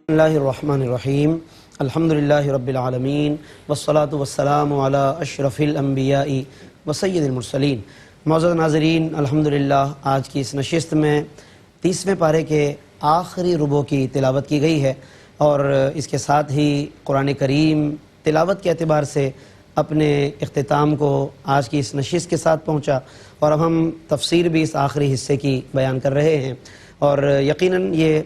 اللہ الرحمن الرحیم الحمدللہ رب العالمین والصلاة والسلام علی اشرف الانبیاء وسید المرسلین۔ معزز ناظرین، الحمدللہ آج کی اس نشست میں 30ویں پارے کے آخری ربع کی تلاوت کی گئی ہے، اور اس کے ساتھ ہی قرآن کریم تلاوت کے اعتبار سے اپنے اختتام کو آج کی اس نشست کے ساتھ پہنچا، اور اب ہم تفسیر بھی اس آخری حصے کی بیان کر رہے ہیں، اور یقیناً یہ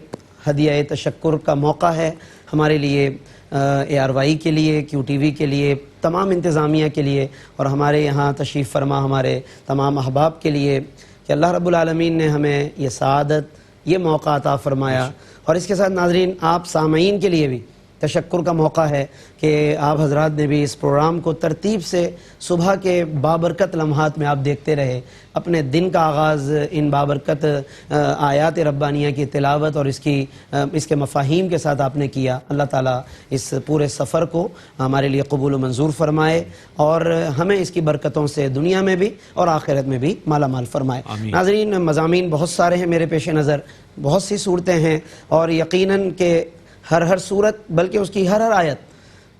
ہدیہ تشکر کا موقع ہے ہمارے لیے، ARY کے لیے، QTV کے لیے، تمام انتظامیہ کے لیے، اور ہمارے یہاں تشریف فرما ہمارے تمام احباب کے لیے کہ اللہ رب العالمین نے ہمیں یہ سعادت، یہ موقع عطا فرمایا۔ اور اس کے ساتھ ناظرین، آپ سامعین کے لیے بھی تشکر کا موقع ہے کہ آپ حضرات نے بھی اس پروگرام کو ترتیب سے صبح کے بابرکت لمحات میں آپ دیکھتے رہے، اپنے دن کا آغاز ان بابرکت آیات ربانیہ کی تلاوت اور اس کے مفاہیم کے ساتھ آپ نے کیا۔ اللہ تعالیٰ اس پورے سفر کو ہمارے لیے قبول و منظور فرمائے، اور ہمیں اس کی برکتوں سے دنیا میں بھی اور آخرت میں بھی مالا مال فرمائے۔ ناظرین، مضامین بہت سارے ہیں میرے پیش نظر، بہت سی صورتیں ہیں، اور یقیناً کہ ہر صورت بلکہ اس کی ہر آیت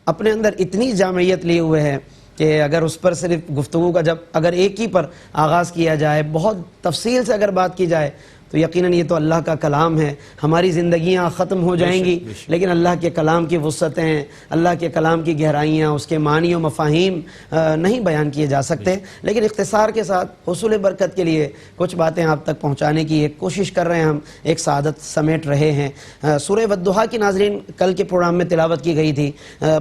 اپنے اندر اتنی جامعیت لیے ہوئے ہے کہ اگر اس پر صرف گفتگو کا اگر ایک ہی پر آغاز کیا جائے، بہت تفصیل سے اگر بات کی جائے، تو یقیناً یہ تو اللہ کا کلام ہے، ہماری زندگیاں ختم ہو جائیں گی، لیکن اللہ کے کلام کی وسعتیں، اللہ کے کلام کی گہرائیاں، اس کے معنی و مفاہیم نہیں بیان کیے جا سکتے، لیکن اختصار کے ساتھ حصول برکت کے لیے کچھ باتیں آپ تک پہنچانے کی ایک کوشش کر رہے ہیں، ہم ایک سعادت سمیٹ رہے ہیں۔ سورہ والضحیٰ کی ناظرین کل کے پروگرام میں تلاوت کی گئی تھی،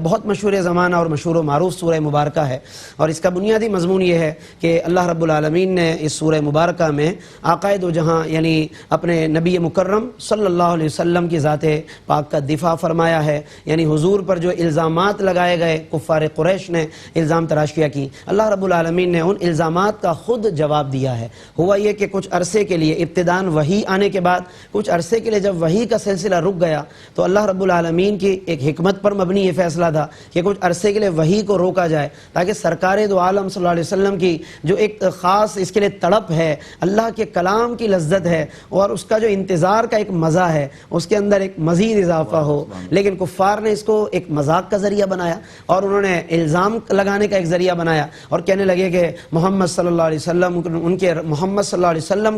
بہت مشہور زمانہ اور مشہور و معروف سورہ مبارکہ ہے، اور اس کا بنیادی مضمون یہ ہے کہ اللہ رب العالمین نے اس سورہ مبارکہ میں آقائے دو جہاں یعنی اپنے نبی مکرم صلی اللہ علیہ وسلم کی ذات پاک کا دفاع فرمایا ہے، یعنی حضور پر جو الزامات لگائے گئے، کفار قریش نے الزام تراشیاں کی، اللہ رب العالمین نے ان الزامات کا خود جواب دیا ہے۔ ہوا یہ کہ کچھ عرصے کے لیے ابتداءً وحی آنے کے بعد کچھ عرصے کے لیے جب وحی کا سلسلہ رک گیا، تو اللہ رب العالمین کی ایک حکمت پر مبنی یہ فیصلہ تھا کہ کچھ عرصے کے لیے وحی کو روکا جائے، تاکہ سرکار دو عالم صلی اللہ علیہ وسلم کی جو ایک خاص اس کے لیے تڑپ ہے، اللہ کے کلام کی لذت ہے، اور اس کا جو انتظار کا ایک مزہ ہے، اس کے اندر ایک مزید اضافہ ہو۔ لیکن کفار نے اس کو ایک مذاق کا ذریعہ بنایا، اور انہوں نے الزام لگانے کا ایک ذریعہ بنایا، اور کہنے لگے کہ محمد صلی اللہ علیہ وسلم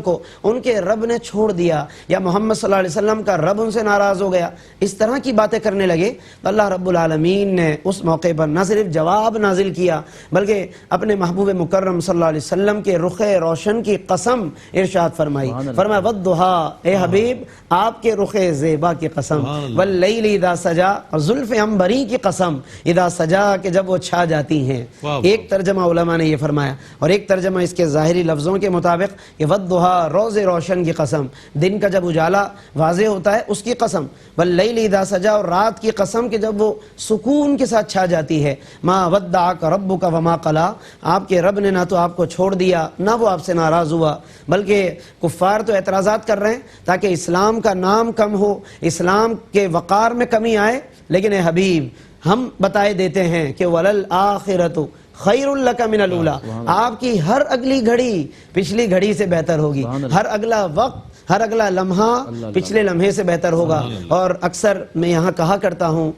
کو ان کے رب نے چھوڑ دیا، یا محمد صلی اللہ علیہ وسلم کا رب ان سے ناراض ہو گیا، اس طرح کی باتیں کرنے لگے۔ تو اللہ رب العالمین نے اس موقع پر نہ صرف جواب نازل کیا، بلکہ اپنے محبوب مکرم صلی اللہ علیہ وسلم کے رخ روشن کی قسم ارشاد فرمائی، فرمایا والضحیٰ، اے حبیب آپ کے رخ زیبا کی قسم، واللیل اذا سجا، اور زلف عنبری کی قسم، اذا سجا کہ جب وہ چھا جاتی ہیں۔ ایک ترجمہ علماء نے یہ فرمایا، اور ایک ترجمہ اس کے ظاہری لفظوں کے مطابق کہ والضحیٰ روز روشن کی قسم، دن کا جب اجالا واضح ہوتا ہے اس کی قسم، واللیل اذا سجا، اور رات کی قسم کہ جب وہ سکون کے ساتھ چھا جاتی ہے۔ ما ودعک ربک وما قلی، آپ کے رب نے نہ تو آپ کو چھوڑ دیا، نہ وہ آپ سے ناراض ہوا، بلکہ کفار تو اعتراضات کر رہے ہیں تاکہ اسلام کا نام کم ہو، اسلام کے وقار میں کمی آئے، لیکن اے حبیب ہم بتائے دیتے ہیں کہ وَلَلْآخِرَةُ خَيْرٌ لَكَ مِنَ الْأُولَىٰ، آپ کی ہر اگلی گھڑی پچھلی گھڑی سے بہتر ہوگی، ہر اگلا وقت، ہر اگلا لمحہ پچھلے لمحے سے بہتر ہوگا۔ اور اکثر میں یہاں کہا کرتا ہوں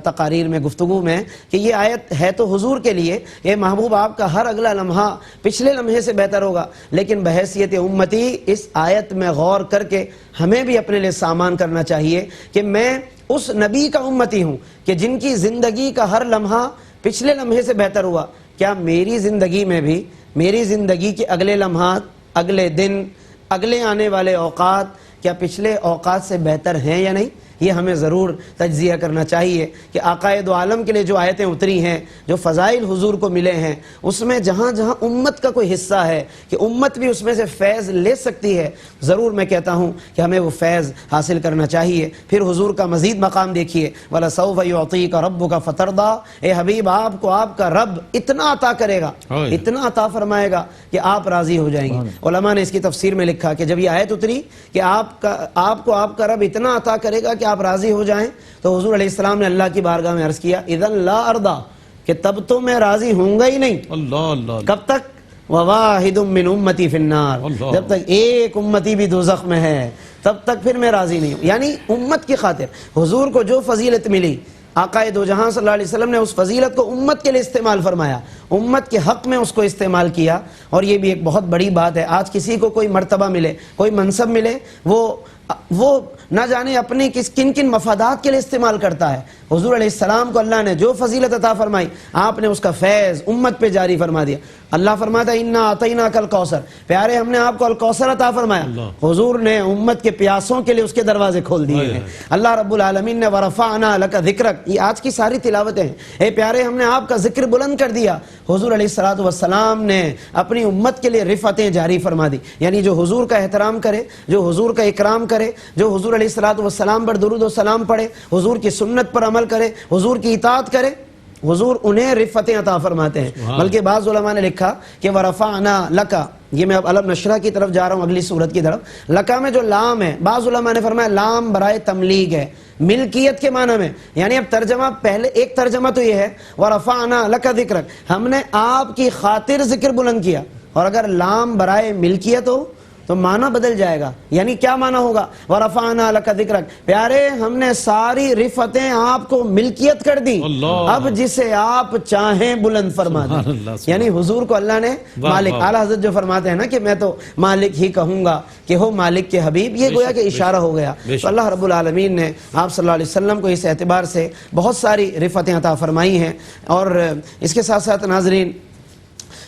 تقاریر میں، گفتگو میں، کہ یہ آیت ہے تو حضور کے لیے، اے محبوب آپ کا ہر اگلا لمحہ پچھلے لمحے سے بہتر ہوگا، لیکن بحیثیت امتی اس آیت میں غور کر کے ہمیں بھی اپنے لیے سامان کرنا چاہیے کہ میں اس نبی کا امتی ہوں کہ جن کی زندگی کا ہر لمحہ پچھلے لمحے سے بہتر ہوا۔ کیا میری زندگی میں بھی، میری زندگی کے اگلے لمحات، اگلے دن، اگلے آنے والے اوقات کیا پچھلے اوقات سے بہتر ہیں یا نہیں؟ یہ ہمیں ضرور تجزیہ کرنا چاہیے کہ آقائے دو عالم کے لیے جو آیتیں اتری ہیں، جو فضائل حضور کو ملے ہیں، اس میں جہاں جہاں امت کا کوئی حصہ ہے کہ امت بھی اس میں سے فیض لے سکتی ہے، ضرور میں کہتا ہوں کہ ہمیں وہ فیض حاصل کرنا چاہیے۔ پھر حضور کا مزید مقام دیکھیے، وَلَسَوْفَ يُعْطِيكَ رَبُّكَ فَتَرْضَىٰ، اے حبیب آپ کو آپ کا رب اتنا عطا کرے گا، اتنا عطا فرمائے گا کہ آپ راضی ہو جائیں گے۔ علماء نے اس کی تفسیر میں لکھا کہ جب یہ آیت اتری کہ آپ کو آپ کا رب اتنا عطا کرے گا کہ آپ راضی ہو جائیں، تو حضور علیہ السلام نے اللہ کی بارگاہ میں عرض کیا اذن لا ارضا، کہ تب تو میں راضی ہوں گا ہی نہیں۔ کب تک؟ وواحد من امتی فی النار، جب تک ایک امتی بھی دوزخ میں ہے تب تک پھر میں راضی نہیں ہوں. یعنی امت کی خاطر حضور کو جو فضیلت ملی، آقا دو جہاں صلی اللہ علیہ وسلم نے اس فضیلت کو امت کے لیے استعمال فرمایا، امت کے حق میں اس کو استعمال کیا. اور یہ بھی ایک بہت بڑی بات ہے. آج کسی کو کوئی مرتبہ ملے، کوئی منصب ملے، وہ نہ جانے اپنے کن کن مفادات کے لیے استعمال کرتا ہے. حضور علیہ السلام کو اللہ نے جو فضیلت عطا فرمائی، آپ نے اس کا فیض امت پہ جاری فرما دیا. اللہ فرماتا ہے انا اعطیناک الکوثر، پیارے ہم نے آپ کو الکوثر عطا فرمایا. حضور نے امت کے پیاسوں کے لیے اس کے دروازے کھول دیے ہیں. اللہ رب العالمین نے ورفعنا لک ذکرک، یہ آج کی ساری تلاوتیں ہیں. اے پیارے ہم نے آپ کا ذکر بلند کر دیا. حضور علیہ الصلوۃ والسلام نے اپنی امت کے لیے رفعتیں جاری فرما دی. یعنی جو حضور کا احترام کرے، جو حضور کا اکرام کرے، جو حضور علیہ الصلوۃ والسلام پر درود و سلام پڑھے، حضور کی سنت پر عمل کرے، حضور کی اطاعت کرے، حضور انہیں رفعتیں عطا فرماتے ہیں. بلکہ بعض علماء نے لکھا کہ ورفعنا لک، یہ میں اب علم نشرہ کی طرف جا رہا ہوں، اگلی صورت کی طرف. لکا میں جو لام ہے، بعض علماء نے فرمایا لام برائے تملیغ ہے، ملکیت کے معنی میں. یعنی اب ترجمہ، پہلے ایک ترجمہ تو یہ ہے ورفعنا لک ذکرک، ہم نے آپ کی خاطر ذکر بلند کیا. اور اگر لام برائے ملکیت ہو تو معنی بدل جائے گا. یعنی کیا معنی ہوگا؟ ورفعنا لک ذکرک، پیارے ہم نے ساری رفعتیں آپ کو ملکیت کر دی، اب جسے آپ چاہیں بلند فرما دیں. یعنی حضور کو اللہ نے مالک، اعلیٰ حضرت جو فرماتے ہیں نا کہ میں تو مالک ہی کہوں گا کہ ہو مالک کے حبیب، یہ گویا کہ اشارہ ہو گیا. تو اللہ رب العالمین نے آپ صلی اللہ علیہ وسلم کو اس اعتبار سے بہت ساری رفعتیں عطا فرمائی ہیں. اور اس کے ساتھ ساتھ ناظرین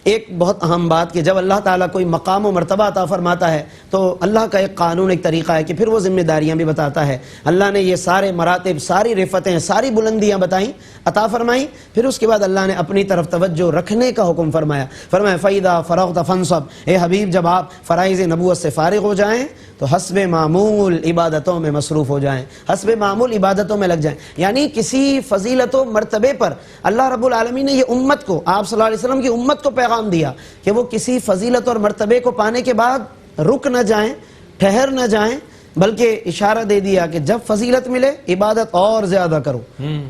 ایک بہت اہم بات کہ جب اللہ تعالیٰ کوئی مقام و مرتبہ عطا فرماتا ہے تو اللہ کا ایک قانون، ایک طریقہ ہے کہ پھر وہ ذمہ داریاں بھی بتاتا ہے. اللہ نے یہ سارے مراتب، ساری رفعتیں، ساری بلندیاں بتائیں، عطا فرمائیں، پھر اس کے بعد اللہ نے اپنی طرف توجہ رکھنے کا حکم فرمایا. فرمایا فَإِذَا فَرَغْتَ فَانْصَبْ، اے حبیب جب آپ فرائض نبوت سے فارغ ہو جائیں تو حسب معمول عبادتوں میں مصروف ہو جائیں، حسب معمول عبادتوں میں لگ جائیں. یعنی کسی فضیلت و مرتبے پر اللہ رب العالمین نے یہ امت کو، آپ صلی اللہ علیہ وسلم کی امت کو پیغام دیا کہ وہ کسی فضیلت اور مرتبے کو پانے کے بعد رک نہ جائیں، ٹھہر نہ جائیں، بلکہ اشارہ دے دیا کہ جب فضیلت ملے عبادت اور زیادہ کرو،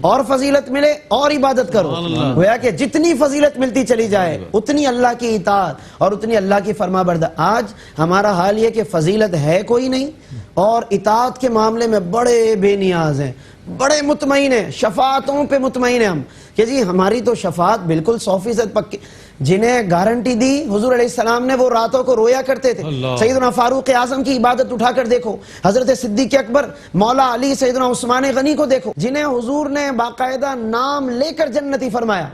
اور فضیلت ملے اور عبادت کرو. گویا کہ جتنی فضیلت ملتی چلی جائے اتنی اللہ کی اطاعت اور اتنی اللہ کی فرما برداری. آج ہمارا حال یہ کہ فضیلت ہے کوئی نہیں اور اطاعت کے معاملے میں بڑے بے نیاز ہیں، بڑے مطمئن ہیں، شفاعتوں پہ مطمئن ہیں ہم کہ جی ہماری تو شفاعت بالکل 100% پکی. جنہیں گارنٹی دی حضور علیہ السلام نے، وہ راتوں کو رویا کرتے تھے. سیدنا فاروق اعظم کی عبادت اٹھا کر دیکھو، حضرت صدیق اکبر، مولا علی، سیدنا عثمان غنی کو دیکھو، جنہیں حضور نے باقاعدہ نام لے کر جنتی فرمایا.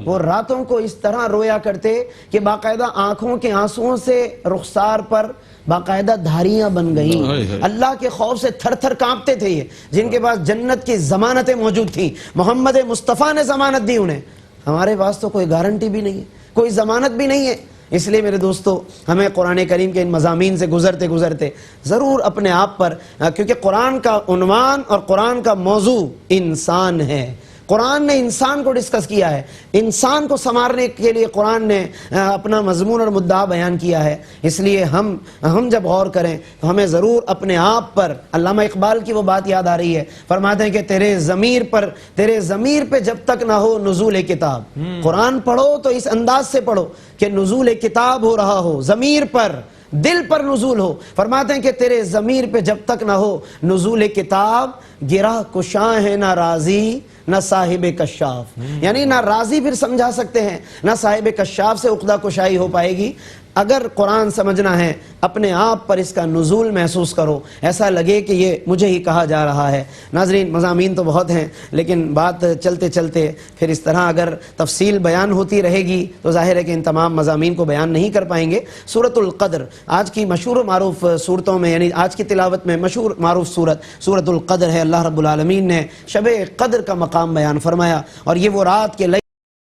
وہ راتوں کو اس طرح رویا کرتے کہ باقاعدہ آنکھوں کے آنسوؤں سے رخسار پر باقاعدہ دھاریاں بن گئیں. اللہ کے خوف سے تھر تھر کانپتے تھے یہ، جن کے پاس جنت کی ضمانتیں موجود تھیں. محمد مصطفیٰ نے ضمانت دی انہیں. ہمارے پاس تو کوئی گارنٹی بھی نہیں ہے، کوئی ضمانت بھی نہیں ہے. اس لیے میرے دوستو، ہمیں قرآن کریم کے ان مضامین سے گزرتے ضرور اپنے آپ پر، کیونکہ قرآن کا عنوان اور قرآن کا موضوع انسان ہے. قرآن نے انسان کو ڈسکس کیا ہے، انسان کو سنوارنے کے لیے قرآن نے اپنا مضمون اور مدعا بیان کیا ہے. اس لیے ہم جب غور کریں تو ہمیں ضرور اپنے آپ پر، علامہ اقبال کی وہ بات یاد آ رہی ہے، فرماتے ہیں کہ تیرے ضمیر پہ جب تک نہ ہو نزول کتاب، قرآن پڑھو تو اس انداز سے پڑھو کہ نزول کتاب ہو رہا ہو، ضمیر پر، دل پر نزول ہو. فرماتے ہیں کہ تیرے ضمیر پہ جب تک نہ ہو نزول کتاب، گرہ کشاں ہے نہ راضی نہ صاحب کشاف. یعنی نہ راضی پھر سمجھا سکتے ہیں، نہ صاحب کشاف سے عقدہ کشائی ہو پائے گی. اگر قرآن سمجھنا ہے اپنے آپ پر اس کا نزول محسوس کرو، ایسا لگے کہ یہ مجھے ہی کہا جا رہا ہے. ناظرین مضامین تو بہت ہیں، لیکن بات چلتے چلتے پھر اس طرح اگر تفصیل بیان ہوتی رہے گی تو ظاہر ہے کہ ان تمام مضامین کو بیان نہیں کر پائیں گے. سورۃ القدر آج کی مشہور و معروف صورتوں میں، یعنی آج کی تلاوت میں مشہور معروف سورۃ القدر ہے. اللہ رب العالمین نے شب قدر کا مقام بیان فرمایا، اور یہ وہ رات کے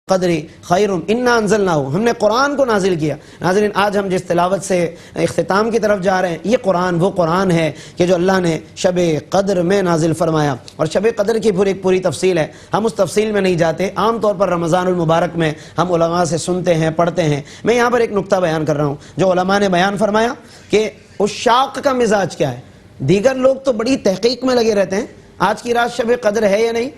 قدر خیر انا انزلناہ، ہم نے قرآن کو نازل کیا. ناظرین آج ہم جس تلاوت سے اختتام کی طرف جا رہے ہیں، یہ قرآن وہ قرآن ہے کہ جو اللہ نے شب قدر میں نازل فرمایا. اور شب قدر کی پوری تفصیل ہے، ہم اس تفصیل میں نہیں جاتے. عام طور پر رمضان المبارک میں ہم علماء سے سنتے ہیں، پڑھتے ہیں. میں یہاں پر ایک نقطہ بیان کر رہا ہوں جو علماء نے بیان فرمایا کہ عشاق کا مزاج کیا ہے. دیگر لوگ تو بڑی تحقیق میں لگے رہتے ہیں، آج کی رات شب قدر ہے یا نہیں،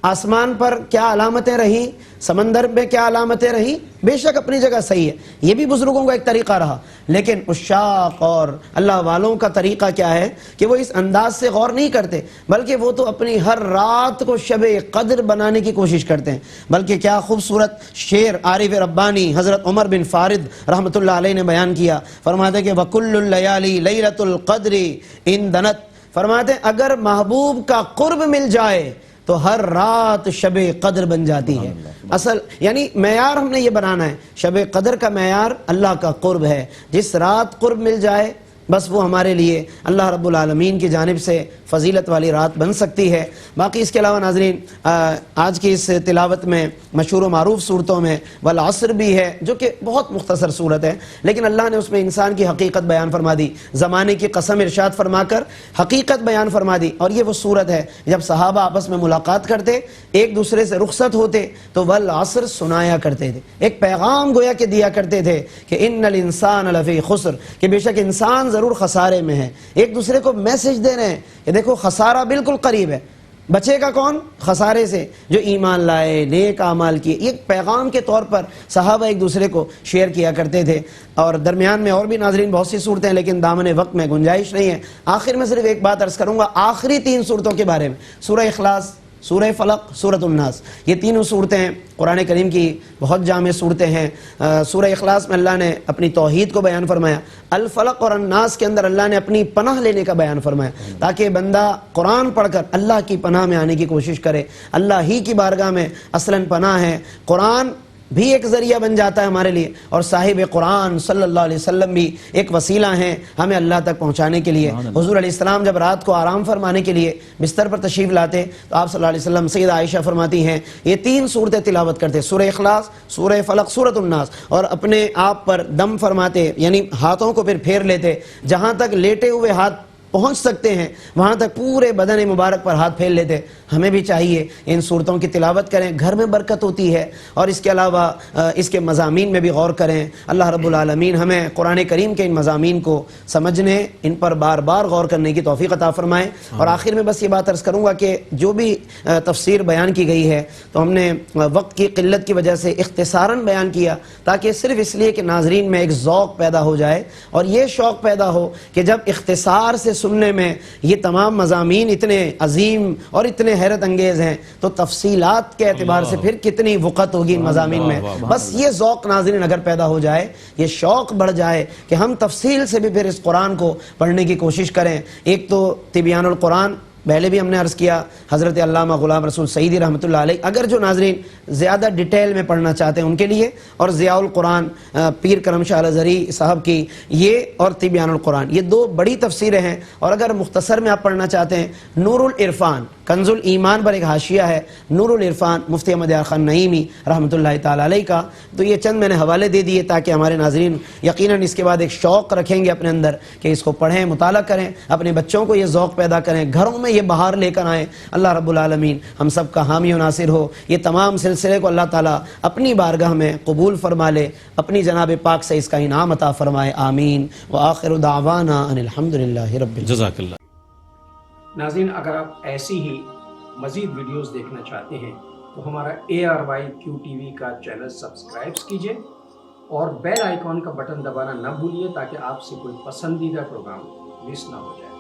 آسمان پر کیا علامتیں رہی، سمندر میں کیا علامتیں رہی، بے شک اپنی جگہ صحیح ہے، یہ بھی بزرگوں کا ایک طریقہ رہا، لیکن عشاق اور اللہ والوں کا طریقہ کیا ہے کہ وہ اس انداز سے غور نہیں کرتے، بلکہ وہ تو اپنی ہر رات کو شب قدر بنانے کی کوشش کرتے ہیں۔ بلکہ کیا خوبصورت شعر عارف ربانی حضرت عمر بن فارد رحمۃ اللہ علیہ نے بیان کیا، فرماتے ہیں کہ وَكُلُّ اللَّيَالِي لَيْلَةُ الْقَدْرِ إِن دَنَتْ، فرماتے ہیں اگر محبوب کا قرب مل جائے تو ہر رات شب قدر بن جاتی ہے۔ اصل یعنی معیار ہم نے یہ بنانا ہے، شب قدر کا معیار اللہ کا قرب ہے، جس رات قرب مل جائے بس وہ ہمارے لیے اللہ رب العالمین کی جانب سے فضیلت والی رات بن سکتی ہے۔ باقی اس کے علاوہ ناظرین آج کی اس تلاوت میں مشہور و معروف صورتوں میں والعصر بھی ہے، جو کہ بہت مختصر صورت ہے، لیکن اللہ نے اس میں انسان کی حقیقت بیان فرما دی، زمانے کی قسم ارشاد فرما کر حقیقت بیان فرما دی۔ اور یہ وہ صورت ہے جب صحابہ آپس میں ملاقات کرتے، ایک دوسرے سے رخصت ہوتے تو والعصر سنایا کرتے تھے، ایک پیغام گویا کہ دیا کرتے تھے کہ ان الانسان لفی خسر، کہ بے شک انسان ضرور خسارے میں ہے۔ ایک دوسرے کو میسج دے رہے ہیں کہ دیکھو خسارہ بالکل قریب ہے، بچے گا کون؟ خسارے سے جو ایمان لائے، نیک اعمال کیے۔ یہ پیغام کے طور پر صحابہ ایک دوسرے کو شیئر کیا کرتے تھے۔ اور درمیان میں اور بھی ناظرین بہت سی صورتیں ہیں، لیکن دامن وقت میں گنجائش نہیں ہے۔ آخر میں صرف ایک بات عرض کروں گا آخری 3 صورتوں کے بارے میں، سورہ اخلاص، سورہ فلق، سورۃ الناس، یہ تینوں صورتیں ہیں قرآن کریم کی بہت جامع صورتیں ہیں۔ سورہ اخلاص میں اللہ نے اپنی توحید کو بیان فرمایا، الفلق اور الناس کے اندر اللہ نے اپنی پناہ لینے کا بیان فرمایا، تاکہ بندہ قرآن پڑھ کر اللہ کی پناہ میں آنے کی کوشش کرے۔ اللہ ہی کی بارگاہ میں اصلاً پناہ ہے، قرآن بھی ایک ذریعہ بن جاتا ہے ہمارے لیے، اور صاحب قرآن صلی اللہ علیہ وسلم بھی ایک وسیلہ ہیں ہمیں اللہ تک پہنچانے کے لیے۔ حضور علیہ السلام جب رات کو آرام فرمانے کے لیے بستر پر تشریف لاتے تو آپ صلی اللہ علیہ وسلم، سیدہ عائشہ فرماتی ہیں، یہ 3 صورتیں تلاوت کرتے، سورہ اخلاص، سورہ فلق، سورۃ الناس، اور اپنے آپ پر دم فرماتے، یعنی ہاتھوں کو پھر پھیر لیتے، جہاں تک لیٹے ہوئے ہاتھ پہنچ سکتے ہیں وہاں تک پورے بدن مبارک پر ہاتھ پھیل لیتے۔ ہمیں بھی چاہیے ان صورتوں کی تلاوت کریں، گھر میں برکت ہوتی ہے، اور اس کے علاوہ اس کے مضامین میں بھی غور کریں۔ اللہ رب العالمین ہمیں قرآن کریم کے ان مضامین کو سمجھنے، ان پر بار بار غور کرنے کی توفیق عطا فرمائے۔ اور آخر میں بس یہ بات عرض کروں گا کہ جو بھی تفسیر بیان کی گئی ہے تو ہم نے وقت کی قلت کی وجہ سے اختصاراً بیان کیا، تاکہ صرف اس لیے کہ ناظرین میں ایک ذوق پیدا ہو جائے، اور یہ شوق پیدا ہو کہ جب اختصار سے سننے میں یہ تمام مضامین اتنے عظیم اور اتنے حیرت انگیز ہیں تو تفصیلات کے اعتبار سے پھر کتنی وقت ہوگی ان مضامین میں۔ بس یہ ذوق ناظرین اگر پیدا ہو جائے، یہ شوق بڑھ جائے کہ ہم تفصیل سے بھی پھر اس قرآن کو پڑھنے کی کوشش کریں۔ ایک تو تبیان القرآن پہلے بھی ہم نے عرض کیا، حضرت علامہ غلام رسول سعیدی رحمۃ اللہ علیہ، اگر جو ناظرین زیادہ ڈیٹیل میں پڑھنا چاہتے ہیں ان کے لیے، اور ضیاء القرآن پیر کرم شاہ الازہری صاحب کی یہ، اور تبیان القرآن، یہ 2 بڑی تفسیریں ہیں۔ اور اگر مختصر میں آپ پڑھنا چاہتے ہیں، نور العرفان، کنز الایمان پر ایک حاشیہ ہے، نور العرفان مفتی احمد یار خان نعیمی رحمۃ اللہ تعالی علیہ کا، تو یہ چند میں نے حوالے دے دیے تاکہ ہمارے ناظرین یقیناً اس کے بعد ایک شوق رکھیں گے اپنے اندر کہ اس کو پڑھیں، مطالعہ کریں، اپنے بچوں کو یہ ذوق پیدا کریں، گھروں میں یہ بہار لے کر آئیں۔ اللہ رب العالمین ہم سب کا حامی و ناصر ہو، یہ تمام سلسلے کو اللہ تعالیٰ اپنی بارگاہ میں قبول فرما لے، اپنی جناب پاک سے اس کا انعام عطا فرمائے، آمین۔ وآخر دعوانا ان الحمدللہ رب العالمین۔ جزاک اللہ۔ ناظرین، اگر آپ ایسی ہی مزید ویڈیوز دیکھنا چاہتے ہیں تو ہمارا ARYQ کا چینل سبسکرائب کیجئے اور بیل آئیکن کا بٹن دبانا نہ بھولیے، تاکہ آپ سے کوئی پسندیدہ پروگرام مس نہ ہو جائے۔